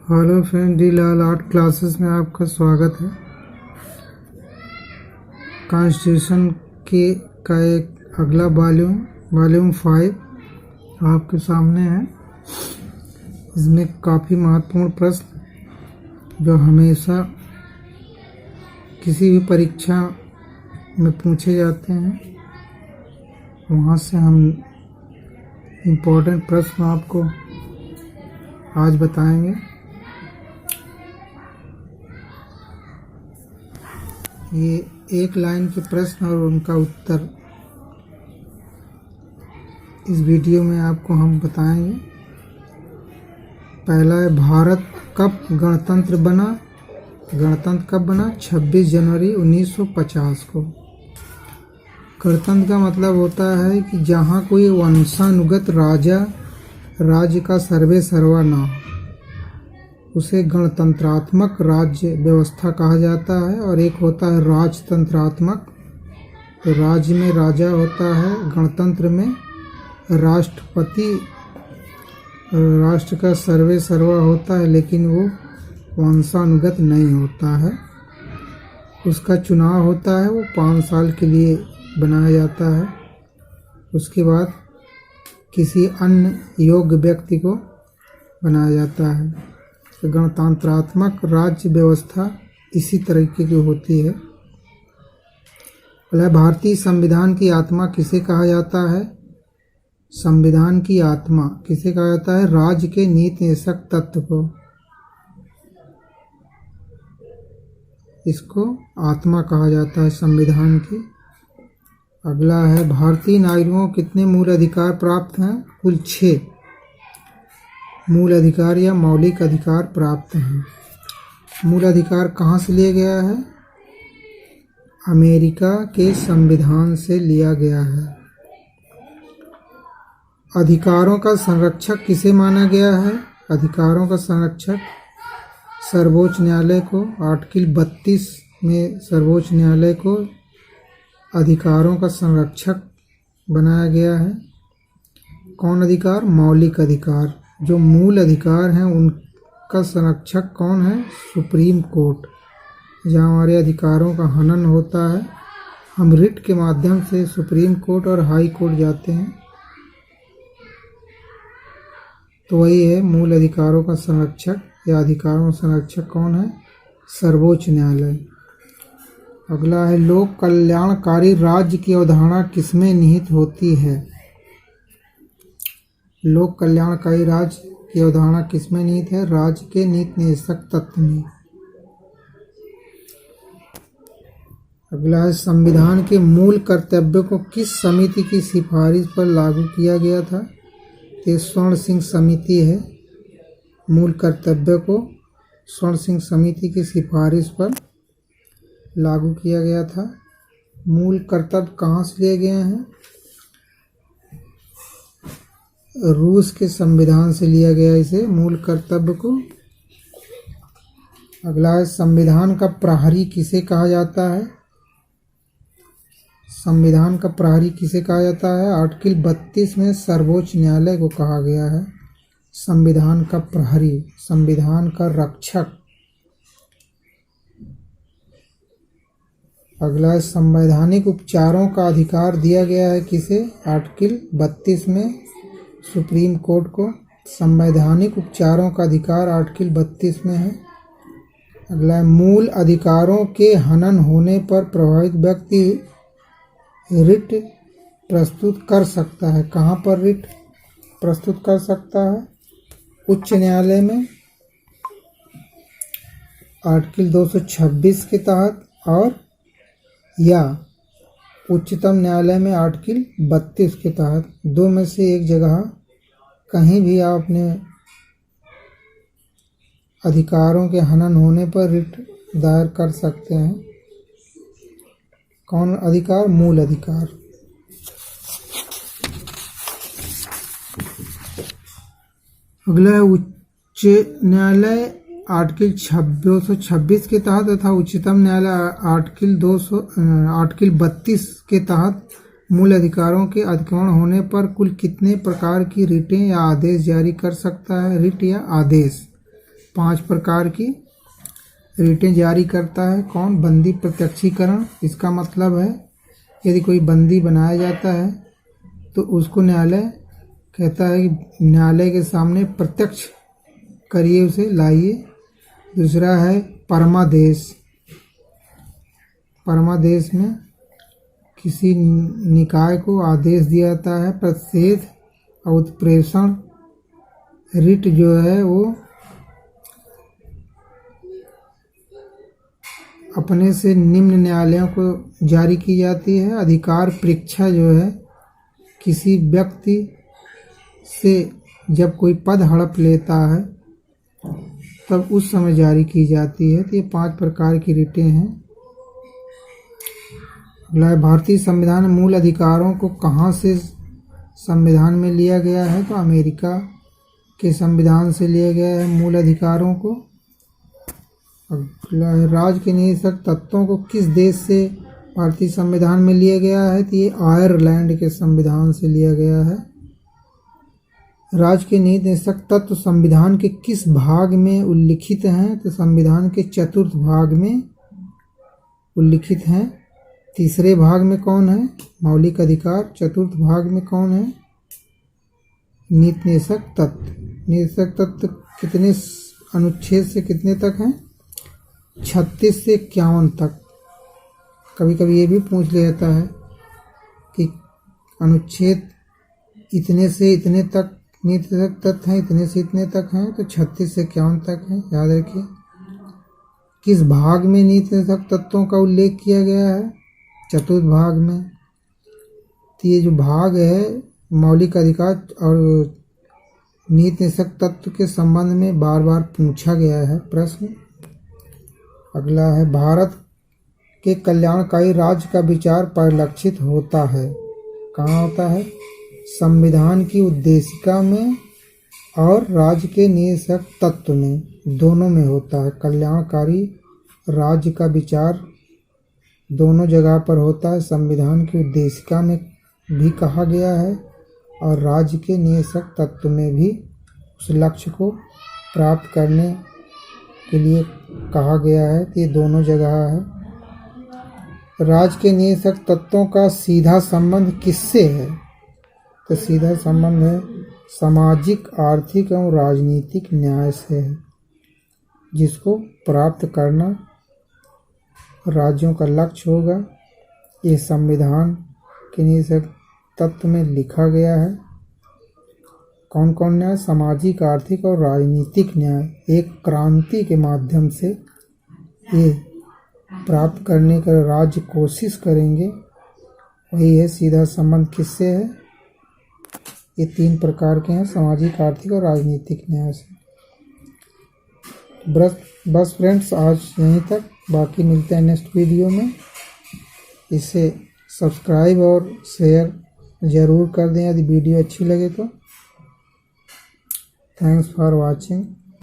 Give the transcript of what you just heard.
Hello friend, D लाल art classes में आपका स्वागत है। कॉन्स्टिट्यूशन के का एक अगला वॉल्यूम 5 आपके सामने है। इसमें काफ़ी महत्वपूर्ण प्रश्न जो हमेशा किसी भी परीक्षा में पूछे जाते हैं, वहाँ से हम इम्पोर्टेंट प्रश्न आपको आज बताएंगे। ये एक लाइन के प्रश्न और उनका उत्तर इस वीडियो में आपको हम बताएंगे। पहला है, भारत कब गणतंत्र बना? गणतंत्र कब बना? 26 जनवरी 1950 को। गणतंत्र का मतलब होता है कि जहाँ कोई वंशानुगत राज्य का सर्वे सर्वा ना हो, उसे गणतंत्रात्मक राज्य व्यवस्था कहा जाता है। और एक होता है राजतंत्रात्मक, तो राज्य में राजा होता है, गणतंत्र में राष्ट्रपति राष्ट्र का सर्वे सर्वा होता है, लेकिन वो वंशानुगत नहीं होता है। उसका चुनाव होता है, वो 5 साल के लिए बनाया जाता है। उसके बाद किसी अन्य योग्य व्यक्ति को बनाया जाता है। तो गणतंत्रात्मक राज्य व्यवस्था इसी तरीके की होती है। भारतीय संविधान की आत्मा किसे कहा जाता है? संविधान की आत्मा किसे कहा जाता है? राज्य के नीति निर्देशक तत्व को, इसको आत्मा कहा जाता है संविधान की। अगला है, भारतीय नागरिकों को कितने मूल अधिकार प्राप्त हैं? कुल 6 मूल अधिकार या मौलिक अधिकार प्राप्त हैं। मूल अधिकार कहाँ से लिया गया है? अमेरिका के संविधान से लिया गया है। अधिकारों का संरक्षक किसे माना गया है? अधिकारों का संरक्षक सर्वोच्च न्यायालय को। आर्टिकल 32 में सर्वोच्च न्यायालय को अधिकारों का संरक्षक बनाया गया है। कौन अधिकार? मौलिक अधिकार। जो मूल अधिकार हैं उनका संरक्षक कौन है? Supreme court. जहाँ हमारे अधिकारों का हनन होता है, हम रिट के माध्यम से सुप्रीम कोर्ट और हाई कोर्ट जाते हैं, तो वही है मूल अधिकारों का संरक्षक या अधिकारों का संरक्षक कौन है? सर्वोच्च न्यायालय। अगला है, लोक कल्याणकारी राज्य की अवधारणा किसमें निहित होती है? लोक कल्याणकारी राज्य की अवधारणा किसमें निहित है? राज्य के नीति निर्देशक तत्व में। अगला है, संविधान के मूल कर्तव्यों को किस समिति की सिफारिश पर लागू किया गया था? ये स्वर्ण सिंह समिति है। मूल कर्तव्यों को स्वर्ण सिंह समिति की सिफारिश पर लागू किया गया था। मूल कर्तव्य कहाँ से लिए गए हैं? रूस के संविधान से लिया गया इसे मूल कर्तव्य को। अगला है, संविधान का प्रहरी किसे कहा जाता है? संविधान का प्रहरी किसे कहा जाता है? आर्टिकल 32 में सर्वोच्च न्यायालय को कहा गया है संविधान का प्रहरी, संविधान का रक्षक। अगला है, संवैधानिक उपचारों का अधिकार दिया गया है किसे? आर्टिकल 32 में सुप्रीम कोर्ट को संवैधानिक उपचारों का अधिकार आर्टिकल 32 में है। अगला है, मूल अधिकारों के हनन होने पर प्रभावित व्यक्ति रिट प्रस्तुत कर सकता है। कहाँ पर रिट प्रस्तुत कर सकता है? उच्च न्यायालय में आर्टिकल 226 के तहत, और या उच्चतम न्यायालय में आर्टिकल 32 के तहत। दो में से एक जगह कहीं भी आप अपने अधिकारों के हनन होने पर रिट दायर कर सकते हैं। कौन अधिकार? मूल अधिकार। अगला है, उच्च न्यायालय आर्टिकल 226 के तहत तथा उच्चतम न्यायालय आर्टिकल 32 के तहत मूल अधिकारों के अतिक्रमण होने पर कुल कितने प्रकार की रिटें या आदेश जारी कर सकता है? रिट या आदेश 5 प्रकार की रिटें जारी करता है। कौन? बंदी प्रत्यक्षीकरण। इसका मतलब है यदि कोई बंदी बनाया जाता है तो उसको न्यायालय कहता है कि न्यायालय के सामने प्रत्यक्ष करिए, उसे लाइए। दूसरा है परमादेश। परमादेश में किसी निकाय को आदेश दिया जाता है। प्रतिषेध और उत्प्रेषण रिट जो है वो अपने से निम्न न्यायालयों को जारी की जाती है। अधिकार परीक्षा जो है किसी व्यक्ति से जब कोई पद हड़प लेता है तब उस समय जारी की जाती है। तो ये 5 प्रकार की रिटें हैं। अगला, भारतीय संविधान मूल अधिकारों को कहाँ से संविधान में लिया गया है? तो अमेरिका के संविधान से लिया गया है मूल अधिकारों को। अगला है, राज्य के निहित तत्वों को किस देश से भारतीय संविधान में लिया गया है? तो ये आयरलैंड के संविधान से लिया गया है। राज्य के निहित तत्व संविधान के किस भाग में उल्लिखित हैं? तो संविधान के 4th भाग में उल्लिखित हैं। तीसरे भाग में कौन है? मौलिक अधिकार। 4th भाग में कौन है? नीति निषेधक तत्व। नीति निषेधक तत्व कितने अनुच्छेद से कितने तक हैं? 36 से 51 तक। कभी कभी ये भी पूछ लिया जाता है कि अनुच्छेद इतने से इतने तक नीति निषेधक तत्व हैं, इतने से इतने तक हैं, तो 36 से 51 तक हैं, याद रखिए। किस भाग में नीति निषेधक तत्वों का उल्लेख किया गया है? 4th भाग में। तो ये जो भाग है मौलिक अधिकार और नीति निषेधक तत्व के संबंध में बार बार पूछा गया है प्रश्न। अगला है, भारत के कल्याणकारी राज्य का विचार परिलक्षित होता है। कहाँ होता है? संविधान की उद्देशिका में और राज्य के निषेधक तत्व में, दोनों में होता है। कल्याणकारी राज्य का विचार दोनों जगह पर होता है। संविधान की उद्देशिका में भी कहा गया है और राज्य के निषेधक तत्व में भी उस लक्ष्य को प्राप्त करने के लिए कहा गया है। तो ये दोनों जगह है। राज्य के निषेधक तत्वों का सीधा संबंध किससे है? तो सीधा संबंध है सामाजिक, आर्थिक एवं राजनीतिक न्याय से है, जिसको प्राप्त करना राज्यों का लक्ष्य होगा। ये संविधान के निषेधक तत्व में लिखा गया है। कौन कौन न्याय? सामाजिक, आर्थिक और राजनीतिक न्याय एक क्रांति के माध्यम से ये प्राप्त करने का राज्य कोशिश करेंगे। वही है सीधा संबंध किससे है? ये 3 प्रकार के हैं, सामाजिक, आर्थिक और राजनीतिक न्याय से। बस फ्रेंड्स, आज यहीं तक। बाकी मिलते हैं नेक्स्ट वीडियो में। इसे सब्सक्राइब और शेयर ज़रूर कर दें यदि वीडियो अच्छी लगे तो। Thanks for watching.